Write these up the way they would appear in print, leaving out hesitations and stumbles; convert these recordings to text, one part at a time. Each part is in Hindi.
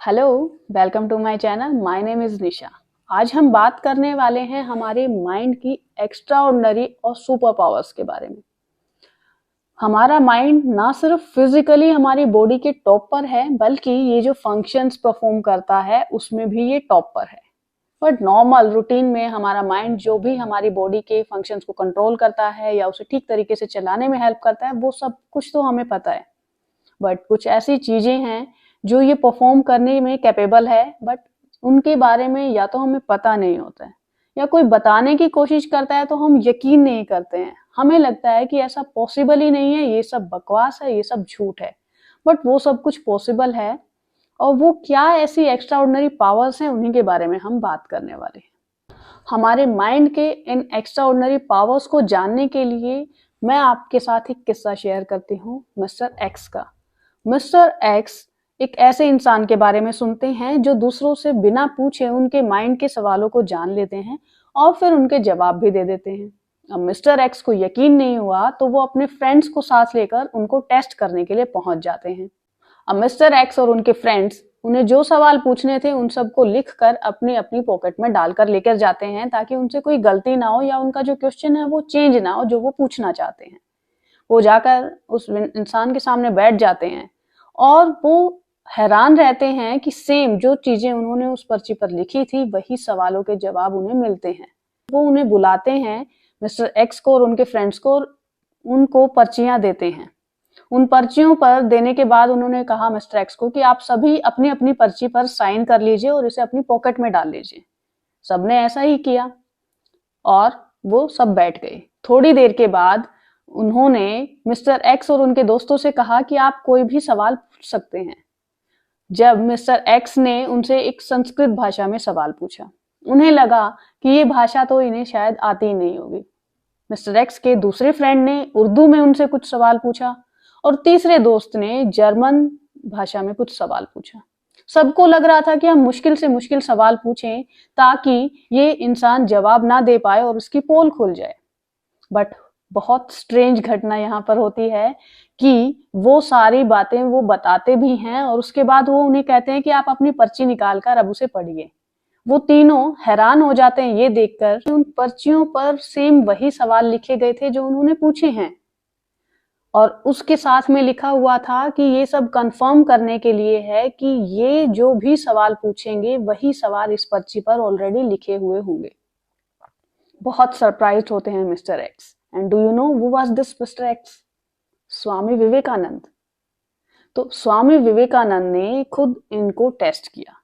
Hello, welcome to my channel. My name is Nisha. आज हम बात करने वाले हैं हमारे माइंड की एक्स्ट्राऑर्डिनरी और सुपर पावर्स के बारे में। हमारा माइंड ना सिर्फ फिजिकली हमारी बॉडी के टॉप पर है, बल्कि ये जो फंक्शंस परफॉर्म करता है उसमें भी ये टॉप पर है। बट नॉर्मल रूटीन में हमारा माइंड जो भी हमारी बॉडी के फंक्शंस को कंट्रोल करता है या उसे ठीक तरीके से चलाने में हेल्प करता है, वो सब कुछ तो हमें पता है। बट कुछ ऐसी चीजें हैं जो ये परफॉर्म करने में कैपेबल है, बट उनके बारे में या तो हमें पता नहीं होता है या कोई बताने की कोशिश करता है तो हम यकीन नहीं करते हैं। हमें लगता है कि ऐसा पॉसिबल ही नहीं है, ये सब बकवास है, ये सब झूठ है। बट वो सब कुछ पॉसिबल है। और वो क्या ऐसी एक्स्ट्रा ऑर्डिनरी पावर्स हैं, उन्हीं के बारे में हम बात करने वाले हैं। हमारे माइंड के इन एक्स्ट्रा ऑर्डिनरी पावर्स को जानने के लिए मैं आपके साथ एक किस्सा शेयर करती हूँ मिस्टर एक्स का। मिस्टर एक्स एक ऐसे इंसान के बारे में सुनते हैं जो दूसरों से बिना पूछे उनके माइंड के सवालों को जान लेते हैं और फिर उनके जवाब भी दे देते हैं। अब मिस्टर एक्स को यकीन नहीं हुआ तो वो अपने फ्रेंड्स को साथ लेकर उनको टेस्ट करने के लिए पहुंच जाते हैं। अब मिस्टर एक्स और उनके फ्रेंड्स उन्हें जो सवाल पूछने थे उन सबको लिखकर अपनी अपनी पॉकेट में डालकर लेकर जाते हैं, ताकि उनसे कोई गलती ना हो या उनका जो क्वेश्चन है वो चेंज ना हो जो वो पूछना चाहते हैं। वो जाकर उस इंसान के सामने बैठ जाते हैं और वो हैरान रहते हैं कि सेम जो चीजें उन्होंने उस पर्ची पर लिखी थी वही सवालों के जवाब उन्हें मिलते हैं। वो उन्हें बुलाते हैं, मिस्टर एक्स को और उनके फ्रेंड्स को, उनको पर्चियां देते हैं। उन पर्चियों पर देने के बाद उन्होंने कहा मिस्टर एक्स को कि आप सभी अपनी अपनी पर्ची पर साइन कर लीजिए और इसे अपनी पॉकेट में डाल लीजिए। सबने ऐसा ही किया और वो सब बैठ गए। थोड़ी देर के बाद उन्होंने मिस्टर एक्स और उनके दोस्तों से कहा कि आप कोई भी सवाल पूछ सकते हैं। जब मिस्टर एक्स ने उनसे एक संस्कृत भाषा में सवाल पूछा, उन्हें लगा कि ये भाषा तो इन्हें शायद आती ही नहीं होगी। मिस्टर एक्स के दूसरे फ्रेंड ने उर्दू में उनसे कुछ सवाल पूछा और तीसरे दोस्त ने जर्मन भाषा में कुछ सवाल पूछा। सबको लग रहा था कि हम मुश्किल से मुश्किल सवाल पूछें ताकि ये इंसान जवाब ना दे पाए और उसकी पोल खुल जाए। बट बहुत स्ट्रेंज घटना यहाँ पर होती है कि वो सारी बातें वो बताते भी हैं और उसके बाद वो उन्हें कहते हैं कि आप अपनी पर्ची निकालकर अब उसे पढ़िए। वो तीनों हैरान हो जाते हैं ये देखकर कि उन पर्चियों पर सेम वही सवाल लिखे गए थे जो उन्होंने पूछे हैं, और उसके साथ में लिखा हुआ था कि ये सब कंफर्म करने के लिए है कि ये जो भी सवाल पूछेंगे वही सवाल इस पर्ची पर ऑलरेडी लिखे हुए होंगे। बहुत सरप्राइज्ड होते हैं mister X. And do you know who was this mister X? Swami Vivekananda. तो स्वामी विवेकानंद ने खुद इनको टेस्ट किया।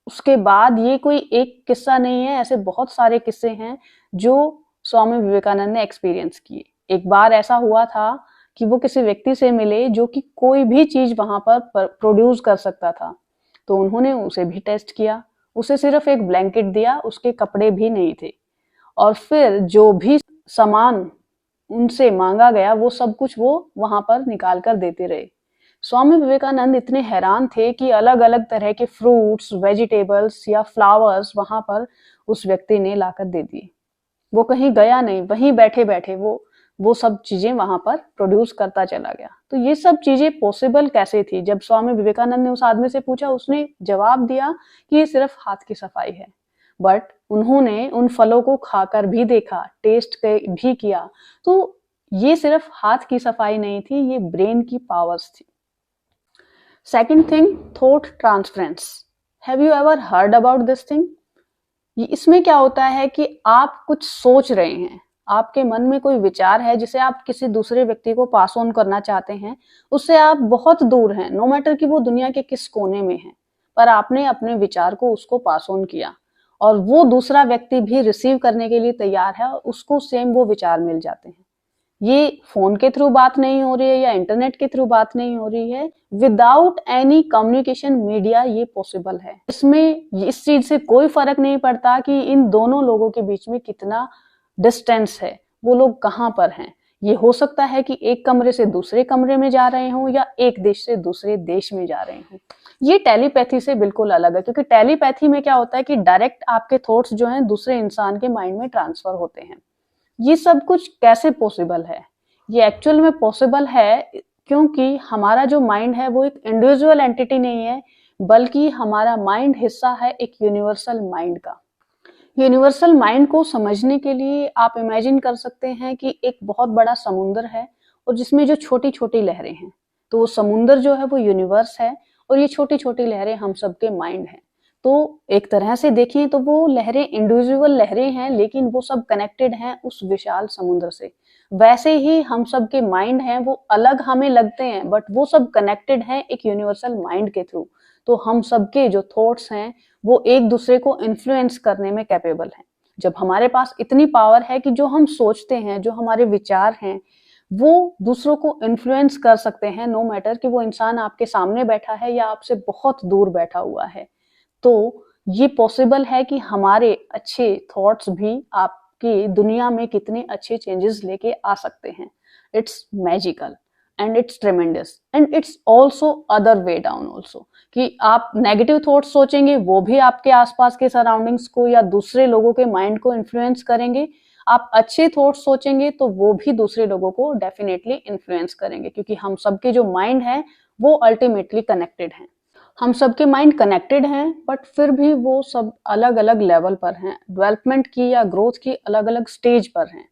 उसके बाद ये कोई एक किस्सा नहीं है, ऐसे बहुत सारे किस्से हैं जो स्वामी विवेकानंद ने एक्सपीरियंस किए। एक बार ऐसा हुआ था कि वो किसी व्यक्ति से मिले जो कि कोई भी चीज वहां पर प्रोड्यूस कर सकता था, तो उन्होंने उसे भी टेस्ट किया। उसे सिर्फ एक ब्लैंकेट दिया, उसके कपड़े भी नहीं थे, और फिर जो भी सामान उनसे मांगा गया वो सब कुछ वो वहां पर निकाल कर देते रहे। स्वामी विवेकानंद इतने हैरान थे कि अलग अलग तरह के फ्रूट्स, वेजिटेबल्स या फ्लावर्स वहां पर उस व्यक्ति ने लाकर दे दिए। वो कहीं गया नहीं, वहीं बैठे बैठे वो सब चीजें वहां पर प्रोड्यूस करता चला गया। तो ये सब चीजें पॉसिबल कैसे थी? जब स्वामी विवेकानंद ने उस आदमी से पूछा, उसने जवाब दिया कि ये सिर्फ हाथ की सफाई है। बट उन्होंने उन फलों को खाकर भी देखा, टेस्ट भी किया, तो ये सिर्फ हाथ की सफाई नहीं थी, ये ब्रेन की पावर्स थी। Second thing, thought transference. Have you ever heard about this thing? इसमें क्या होता है कि आप कुछ सोच रहे हैं, आपके मन में कोई विचार है जिसे आप किसी दूसरे व्यक्ति को पास ऑन करना चाहते हैं। उससे आप बहुत दूर हैं, नो मैटर कि वो दुनिया के किस कोने में है, पर आपने अपने विचार को उसको पास ऑन किया और वो दूसरा व्यक्ति भी रिसीव करने के लिए तैयार है और उसको सेम वो विचार मिल जाते हैं। ये फोन के थ्रू बात नहीं हो रही है या इंटरनेट के थ्रू बात नहीं हो रही है, विदाउट एनी कम्युनिकेशन मीडिया ये पॉसिबल है। इसमें इस चीज से कोई फर्क नहीं पड़ता कि इन दोनों लोगों के बीच में कितना डिस्टेंस है, वो लोग कहाँ पर हैं। ये हो सकता है कि एक कमरे से दूसरे कमरे में जा रहे हों या एक देश से दूसरे देश में जा रहे हों। ये टेलीपैथी से बिल्कुल अलग है, क्योंकि टेलीपैथी में क्या होता है कि डायरेक्ट आपके थॉट्स जो हैं दूसरे इंसान के माइंड में ट्रांसफर होते हैं। ये सब कुछ कैसे पॉसिबल है? ये एक्चुअल में पॉसिबल है क्योंकि हमारा जो माइंड है वो एक इंडिविजुअल एंटिटी नहीं है, बल्कि हमारा माइंड हिस्सा है एक यूनिवर्सल माइंड का। यूनिवर्सल माइंड को समझने के लिए आप इमेजिन कर सकते हैं कि एक बहुत बड़ा समुंदर है और जिसमें जो छोटी छोटी लहरें हैं, तो वो समुंदर जो है वो यूनिवर्स है और ये छोटी छोटी लहरें हम सबके माइंड हैं। तो एक तरह से देखें तो वो लहरें इंडिविजुअल लहरें हैं, लेकिन वो सब कनेक्टेड हैं उस विशाल समुद्र से। वैसे ही हम सब के माइंड हैं, वो अलग हमें लगते हैं बट वो सब कनेक्टेड हैं एक यूनिवर्सल माइंड के थ्रू। तो हम सबके जो थॉट्स हैं वो एक दूसरे को इन्फ्लुएंस करने में कैपेबल हैं। जब हमारे पास इतनी पावर है कि जो हम सोचते हैं, जो हमारे विचार हैं, वो दूसरों को इन्फ्लुएंस कर सकते हैं, नो मैटर कि वो इंसान आपके सामने बैठा है या आपसे बहुत दूर बैठा हुआ है। तो ये पॉसिबल है कि हमारे अच्छे थॉट्स भी आपकी दुनिया में कितने अच्छे चेंजेस लेके आ सकते हैं। It's magical and it's ट्रेमेंडस and it's also other way down also, कि आप नेगेटिव थॉट्स सोचेंगे वो भी आपके आसपास के सराउंडिंग्स को या दूसरे लोगों के माइंड को इन्फ्लुएंस करेंगे। आप अच्छे थॉट्स सोचेंगे तो वो भी दूसरे लोगों को डेफिनेटली इन्फ्लुएंस करेंगे, क्योंकि हम सबके जो माइंड है वो अल्टीमेटली कनेक्टेड हैं। हम सबके माइंड कनेक्टेड हैं बट फिर भी वो सब अलग अलग लेवल पर हैं, डेवलपमेंट की या ग्रोथ की अलग अलग स्टेज पर हैं।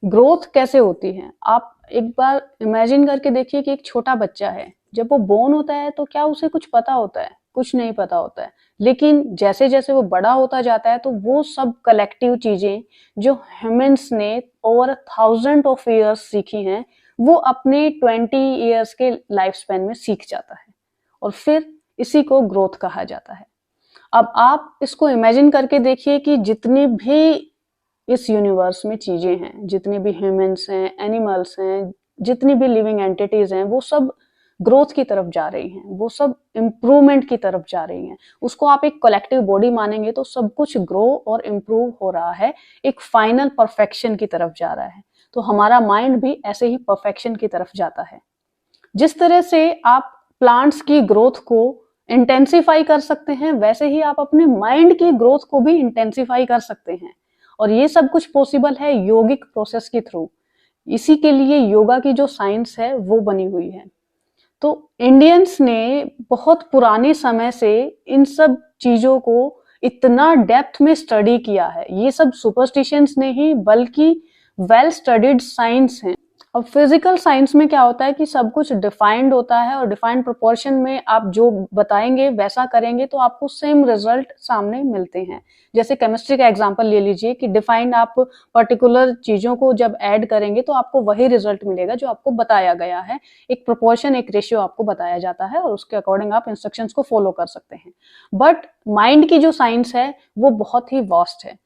ग्रोथ कैसे होती है, आप एक बार इमेजिन करके देखिए कि एक छोटा बच्चा है, जब वो बोर्न होता है तो क्या उसे कुछ पता होता है? कुछ नहीं पता होता है। लेकिन जैसे जैसे वो बड़ा होता जाता है तो वो सब कलेक्टिव चीजें जो ह्यूमंस ने ओवर 1000 of years सीखी हैं, वो अपने 20 years के लाइफ स्पेन में सीख जाता है और फिर इसी को ग्रोथ कहा जाता है। अब आप इसको इमेजिन करके देखिए कि जितनी भी इस यूनिवर्स में चीजें हैं, जितने भी ह्यूमंस हैं, एनिमल्स हैं, जितनी भी लिविंग एंटिटीज हैं, वो सब ग्रोथ की तरफ जा रही हैं, वो सब इम्प्रूवमेंट की तरफ जा रही हैं। उसको आप एक कलेक्टिव बॉडी मानेंगे तो सब कुछ ग्रो और इम्प्रूव हो रहा है, एक फाइनल परफेक्शन की तरफ जा रहा है। तो हमारा माइंड भी ऐसे ही परफेक्शन की तरफ जाता है। जिस तरह से आप प्लांट्स की ग्रोथ को इंटेंसिफाई कर सकते हैं, वैसे ही आप अपने माइंड की ग्रोथ को भी इंटेंसिफाई कर सकते हैं। और ये सब कुछ पॉसिबल है योगिक प्रोसेस के थ्रू। इसी के लिए योगा की जो साइंस है वो बनी हुई है। तो इंडियंस ने बहुत पुराने समय से इन सब चीजों को इतना डेप्थ में स्टडी किया है। ये सब सुपरस्टिशंस नहीं बल्कि वेल स्टडीड साइंस है। अब फिजिकल साइंस में क्या होता है कि सब कुछ डिफाइंड होता है और डिफाइंड प्रोपोर्शन में आप जो बताएंगे वैसा करेंगे तो आपको सेम रिजल्ट सामने मिलते हैं। जैसे केमिस्ट्री का एग्जांपल ले लीजिए कि डिफाइंड आप पर्टिकुलर चीजों को जब ऐड करेंगे तो आपको वही रिजल्ट मिलेगा जो आपको बताया गया है। एक प्रोपोर्शन, एक रेशियो आपको बताया जाता है और उसके अकॉर्डिंग आप इंस्ट्रक्शंस को फॉलो कर सकते हैं। बट माइंड की जो साइंस है वो बहुत ही वास्ट है।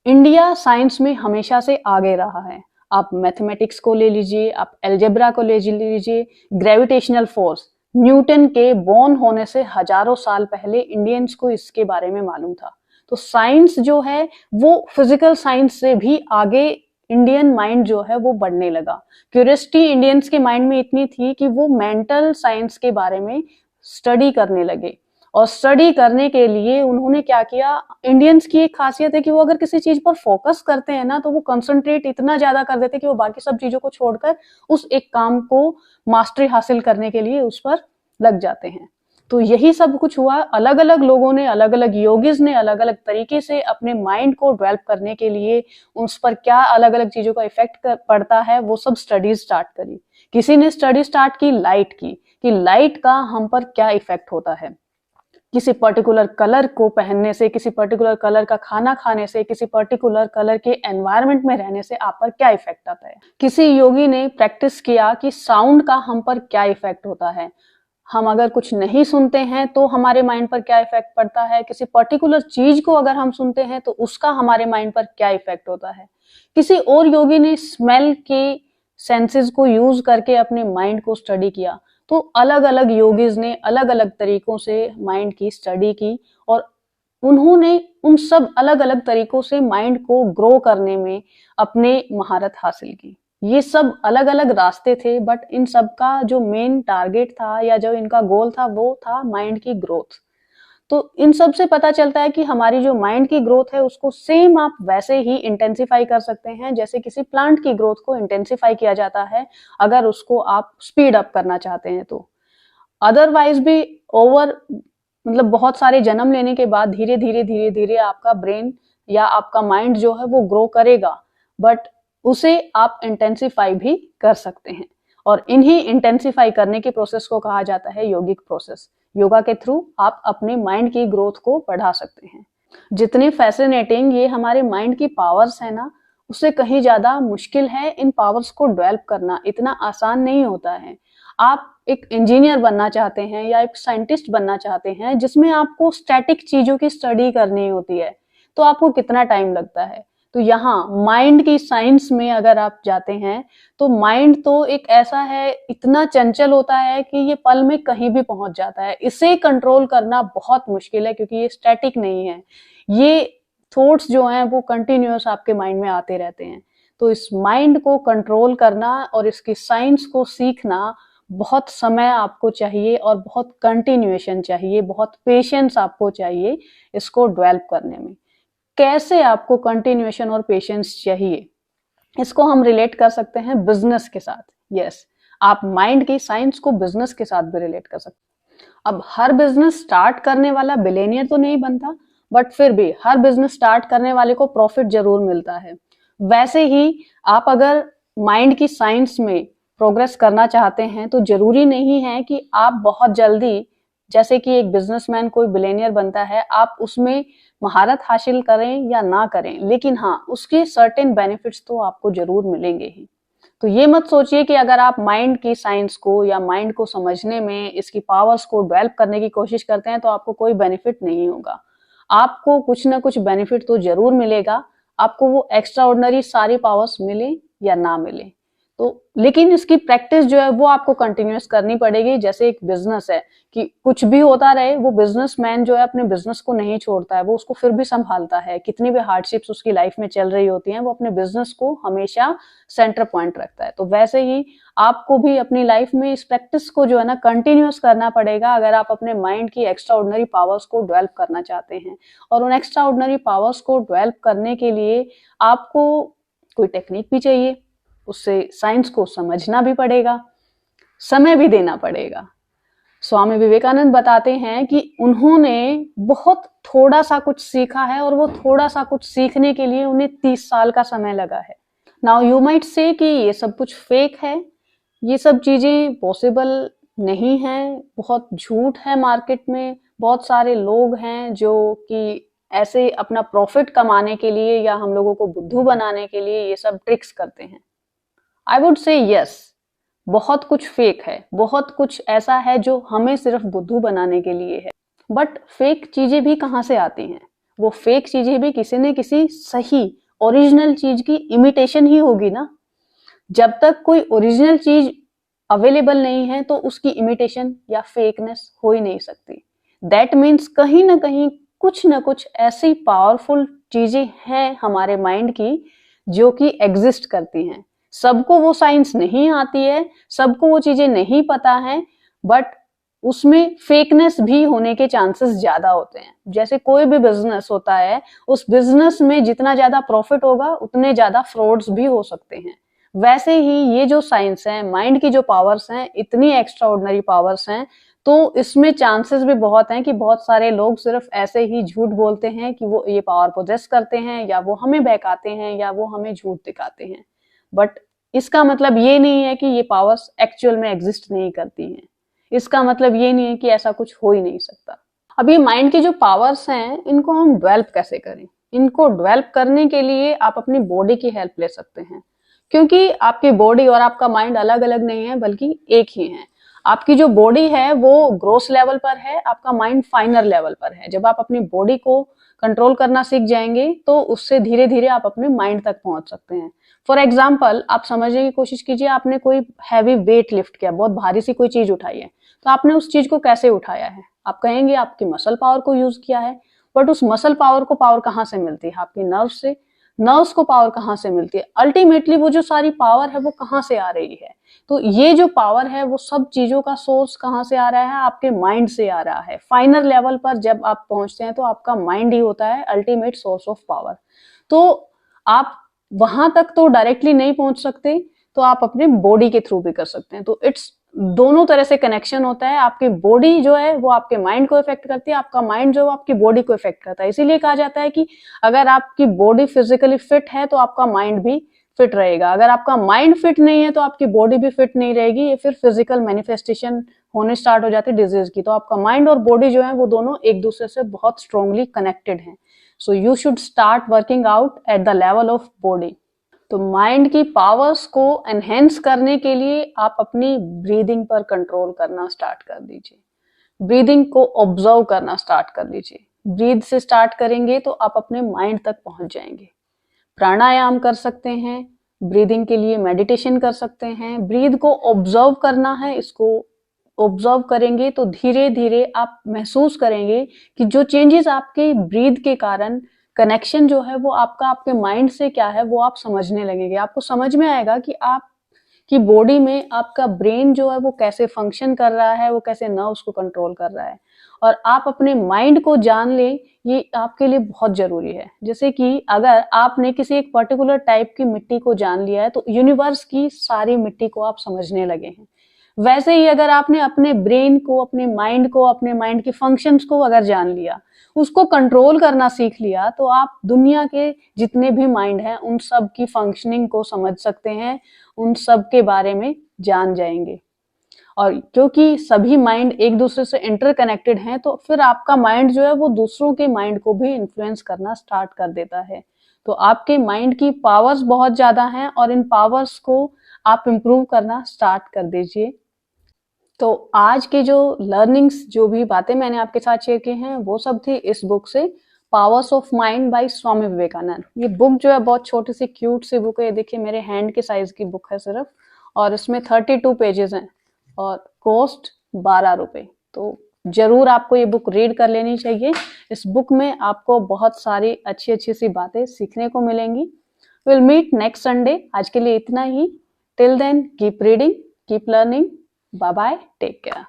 इंडिया साइंस में हमेशा से आगे रहा है। आप मैथमेटिक्स को ले लीजिए, आप एल्जेब्रा को ले लीजिए, ग्रेविटेशनल फोर्स, न्यूटन के बोर्न होने से हजारों साल पहले इंडियंस को इसके बारे में मालूम था। तो साइंस जो है वो फिजिकल साइंस से भी आगे इंडियन माइंड जो है वो बढ़ने लगा। क्यूरियोसिटी इंडियंस के माइंड में इतनी थी कि वो मेंटल साइंस के बारे में स्टडी करने लगे। और स्टडी करने के लिए उन्होंने क्या किया, इंडियंस की एक खासियत है कि वो अगर किसी चीज पर फोकस करते हैं ना तो वो कंसंट्रेट इतना ज्यादा कर देते हैं कि वो बाकी सब चीजों को छोड़कर उस एक काम को मास्टरी हासिल करने के लिए उस पर लग जाते हैं। तो यही सब कुछ हुआ। अलग अलग लोगों ने, अलग अलग योगिज ने अलग अलग तरीके से अपने माइंड को डेवलप करने के लिए उस पर क्या अलग अलग चीजों का इफेक्ट पड़ता है वो सब स्टडीज स्टार्ट करी। किसी ने स्टडी स्टार्ट की लाइट की, कि लाइट का हम पर क्या इफेक्ट होता है, किसी पर्टिकुलर कलर को पहनने से, किसी पर्टिकुलर कलर का खाना खाने से, किसी पर्टिकुलर कलर के एनवायरनमेंट में रहने से आप पर क्या इफेक्ट आता है। किसी योगी ने प्रैक्टिस किया कि साउंड का हम पर क्या इफेक्ट होता है, हम अगर कुछ नहीं सुनते हैं तो हमारे माइंड पर क्या इफेक्ट पड़ता है, किसी पर्टिकुलर चीज को अगर हम सुनते हैं तो उसका हमारे माइंड पर क्या इफेक्ट होता है। किसी और योगी ने स्मेल के सेंसेस को यूज करके अपने माइंड को स्टडी किया। तो अलग अलग योगीज ने अलग अलग तरीकों से माइंड की स्टडी की और उन्होंने उन सब अलग अलग तरीकों से माइंड को ग्रो करने में अपने महारत हासिल की। ये सब अलग अलग रास्ते थे बट इन सब का जो मेन टारगेट था या जो इनका गोल था वो था माइंड की ग्रोथ। तो इन सब से पता चलता है कि हमारी जो माइंड की ग्रोथ है उसको सेम आप वैसे ही इंटेंसिफाई कर सकते हैं जैसे किसी प्लांट की ग्रोथ को इंटेंसिफाई किया जाता है अगर उसको आप स्पीड अप करना चाहते हैं तो। अदरवाइज भी ओवर मतलब बहुत सारे जन्म लेने के बाद धीरे धीरे आपका ब्रेन या आपका माइंड जो है वो ग्रो करेगा, बट उसे आप इंटेंसिफाई भी कर सकते हैं। और इन्हीं इंटेंसिफाई करने के प्रोसेस को कहा जाता है योगिक प्रोसेस। योगा के थ्रू आप अपने माइंड की ग्रोथ को बढ़ा सकते हैं। जितनी फैसिनेटिंग ये हमारे माइंड की पावर्स है ना, उससे कहीं ज्यादा मुश्किल है इन पावर्स को डेवलप करना। इतना आसान नहीं होता है। आप एक इंजीनियर बनना चाहते हैं या एक साइंटिस्ट बनना चाहते हैं जिसमें आपको स्टैटिक चीजों की स्टडी करनी होती है, तो आपको कितना टाइम लगता है। तो यहाँ माइंड की साइंस में अगर आप जाते हैं तो माइंड तो एक ऐसा है, इतना चंचल होता है कि ये पल में कहीं भी पहुंच जाता है। इसे कंट्रोल करना बहुत मुश्किल है क्योंकि ये स्टैटिक नहीं है। ये थॉट्स जो हैं वो कंटिन्यूअस आपके माइंड में आते रहते हैं। तो इस माइंड को कंट्रोल करना और इसकी साइंस को सीखना बहुत समय आपको चाहिए और बहुत कंटिन्यूएशन चाहिए, बहुत पेशेंस आपको चाहिए इसको डेवलप करने में। कैसे आपको कंटिन्यूएशन और पेशेंस चाहिए, इसको हम रिलेट कर सकते हैं बिजनेस के साथ। यस, आप माइंड की साइंस को बिजनेस के साथ भी रिलेट कर सकते हैं। अब हर बिजनेस स्टार्ट करने वाला बिलियनियर तो नहीं बनता, बट फिर भी हर बिजनेस स्टार्ट करने वाले को प्रॉफिट जरूर मिलता है। वैसे ही आप अगर माइंड की साइंस में प्रोग्रेस करना चाहते हैं तो जरूरी नहीं है कि आप बहुत जल्दी, जैसे कि एक बिजनेसमैन कोई बिलियनियर बनता है, आप उसमें महारत हासिल करें या ना करें, लेकिन हाँ उसके सर्टेन बेनिफिट्स तो आपको जरूर मिलेंगे ही। तो ये मत सोचिए कि अगर आप माइंड की साइंस को या माइंड को समझने में, इसकी पावर्स को डेवलप करने की कोशिश करते हैं तो आपको कोई बेनिफिट नहीं होगा। आपको कुछ ना कुछ बेनिफिट तो जरूर मिलेगा, आपको वो एक्स्ट्रा ऑर्डिनरी सारी पावर्स मिले या ना मिले। तो लेकिन इसकी प्रैक्टिस जो है वो आपको कंटिन्यूअस करनी पड़ेगी। जैसे एक बिजनेस है कि कुछ भी होता रहे, वो बिजनेसमैन जो है अपने बिजनेस को नहीं छोड़ता है, वो उसको फिर भी संभालता है। कितनी भी हार्डशिप्स उसकी लाइफ में चल रही होती हैं, वो अपने बिजनेस को हमेशा सेंटर पॉइंट रखता है। तो वैसे ही आपको भी अपनी लाइफ में इस प्रैक्टिस को जो है ना कंटिन्यूअस करना पड़ेगा अगर आप अपने माइंड की एक्स्ट्रा ऑर्डिनरी पावर्स को डेवलप करना चाहते हैं। और उन एक्स्ट्रा ऑर्डिनरी पावर्स को डेवलप करने के लिए आपको कोई टेक्निक भी चाहिए, उससे साइंस को समझना भी पड़ेगा, समय भी देना पड़ेगा। स्वामी विवेकानंद बताते हैं कि उन्होंने बहुत थोड़ा सा कुछ सीखा है और वो थोड़ा सा कुछ सीखने के लिए उन्हें 30 साल का समय लगा है। नाउ यू माइट से कि ये सब कुछ फेक है, ये सब चीजें पॉसिबल नहीं है, बहुत झूठ है मार्केट में, बहुत सारे लोग हैं जो कि ऐसे अपना प्रॉफिट कमाने के लिए या हम लोगों को बुद्धू बनाने के लिए ये सब ट्रिक्स करते हैं। आई वुड से यस, बहुत कुछ फेक है, बहुत कुछ ऐसा है जो हमें सिर्फ बुद्धू बनाने के लिए है। बट फेक चीजें भी कहाँ से आती हैं? वो फेक चीजें भी किसी न किसी सही ओरिजिनल चीज की इमिटेशन ही होगी ना। जब तक कोई ओरिजिनल चीज अवेलेबल नहीं है तो उसकी इमिटेशन या फेकनेस हो ही नहीं सकती। दैट मीन्स कहीं ना कहीं कुछ ना कुछ ऐसी पावरफुल चीजें हैं हमारे माइंड की जो कि एग्जिस्ट करती हैं। सबको वो साइंस नहीं आती है, सबको वो चीजें नहीं पता है, बट उसमें फेकनेस भी होने के चांसेस ज्यादा होते हैं। जैसे कोई भी बिजनेस होता है, उस बिजनेस में जितना ज्यादा प्रॉफिट होगा उतने ज्यादा फ्रॉड्स भी हो सकते हैं। वैसे ही ये जो साइंस है, माइंड की जो पावर्स हैं, इतनी एक्स्ट्रा ऑर्डिनरी पावर्स हैं, तो इसमें चांसेस भी बहुत हैं कि बहुत सारे लोग सिर्फ ऐसे ही झूठ बोलते हैं कि वो ये पावर पोजेस करते हैं, या वो हमें बहकाते हैं, या वो हमें झूठ दिखाते हैं। बट इसका मतलब ये नहीं है कि ये पावर्स एक्चुअल में एग्जिस्ट नहीं करती हैं। इसका मतलब ये नहीं है कि ऐसा कुछ हो ही नहीं सकता। अब ये माइंड की जो पावर्स हैं, इनको हम डेवलप कैसे करें? इनको डेवलप करने के लिए आप अपनी बॉडी की हेल्प ले सकते हैं, क्योंकि आपकी बॉडी और आपका माइंड अलग अलग नहीं है बल्कि एक ही है। आपकी जो बॉडी है वो ग्रोस लेवल पर है, आपका माइंड फाइनर लेवल पर है। जब आप अपनी बॉडी को कंट्रोल करना सीख जाएंगे तो उससे धीरे धीरे आप अपने माइंड तक पहुंच सकते हैं। फॉर एग्जाम्पल, आप समझने की कोशिश कीजिए, आपने कोई हैवी वेट लिफ्ट किया, बहुत भारी सी कोई चीज उठाई है, तो आपने उस चीज को कैसे उठाया है? आप कहेंगे आपकी मसल पावर को यूज किया है, बट उस मसल पावर को पावर कहाँ से मिलती है? आपकी नर्व से। नर्व्स को पावर कहाँ से मिलती है? अल्टीमेटली वो जो सारी पावर है वो कहाँ से आ रही है? तो ये जो पावर है वो सब चीजों का सोर्स कहाँ से आ रहा है? आपके माइंड से आ रहा है। फाइनल लेवल पर जब आप पहुंचते हैं तो आपका माइंड ही होता है अल्टीमेट सोर्स ऑफ पावर। तो आप वहां तक तो डायरेक्टली नहीं पहुंच सकते, तो आप अपने बॉडी के थ्रू भी कर सकते हैं। तो इट्स दोनों तरह से कनेक्शन होता है। आपकी बॉडी जो है वो आपके माइंड को इफेक्ट करती है, आपका माइंड जो है आपकी बॉडी को इफेक्ट करता है। इसीलिए कहा जाता है कि अगर आपकी बॉडी फिजिकली फिट है तो आपका माइंड भी फिट रहेगा। अगर आपका माइंड फिट नहीं है तो आपकी बॉडी भी फिट नहीं रहेगी। ये फिर फिजिकल मैनिफेस्टेशन होने स्टार्ट हो जाती है डिजीज की। तो आपका माइंड और बॉडी जो है वो दोनों एक दूसरे से बहुत स्ट्रांगली कनेक्टेड हैं। So you should start working out at the level of body. तो माइंड की पावर्स को एनहेंस करने के लिए आप अपनी ब्रीदिंग पर कंट्रोल करना स्टार्ट कर दीजिए। ब्रीदिंग को ऑब्जर्व करना स्टार्ट कर दीजिए। ब्रीद से स्टार्ट करेंगे तो आप अपने माइंड तक पहुंच जाएंगे। प्राणायाम कर सकते हैं, ब्रीदिंग के लिए मेडिटेशन कर सकते हैं। ब्रीद को ऑब्जर्व करना है, इसको ऑब्जर्व करेंगे तो धीरे धीरे आप महसूस करेंगे कि जो चेंजेस आपके ब्रीद के कारण कनेक्शन जो है वो आपका आपके माइंड से क्या है वो आप समझने लगेंगे। आपको समझ में आएगा कि आप कि बॉडी में आपका ब्रेन जो है वो कैसे फंक्शन कर रहा है, वो कैसे नर्व्स को कंट्रोल कर रहा है। और आप अपने माइंड को जान लें, ये आपके लिए बहुत जरूरी है। जैसे कि अगर आपने किसी एक पर्टिकुलर टाइप की मिट्टी को जान लिया है तो यूनिवर्स की सारी मिट्टी को आप समझने लगे हैं। वैसे ही अगर आपने अपने ब्रेन को, अपने माइंड को, अपने माइंड के फंक्शंस को अगर जान लिया, उसको कंट्रोल करना सीख लिया, तो आप दुनिया के जितने भी माइंड हैं उन सब की फंक्शनिंग को समझ सकते हैं, उन सब के बारे में जान जाएंगे। और क्योंकि सभी माइंड एक दूसरे से इंटरकनेक्टेड हैं तो फिर आपका माइंड जो है वो दूसरों के माइंड को भी इन्फ्लुएंस करना स्टार्ट कर देता है। तो आपके माइंड की पावर्स बहुत ज्यादा हैं और इन पावर्स को आप इम्प्रूव करना स्टार्ट कर दीजिए। तो आज के जो लर्निंग्स, जो भी बातें मैंने आपके साथ शेयर की हैं वो सब थी इस बुक से, powers of mind bye Swami Vivekananda. ये बुक जो है बहुत छोटी सी क्यूट सी बुक है। ये देखिए मेरे हैंड के साइज की बुक है सिर्फ, और इसमें 32 पेजेस हैं और कॉस्ट 12 रुपए। तो जरूर आपको ये बुक रीड कर लेनी चाहिए। इस बुक में आपको बहुत सारी अच्छी अच्छी सी बातें सीखने को मिलेंगी। Will meet next Sunday. आज के लिए इतना ही। Till then keep reading, keep learning. Bye bye. Take care.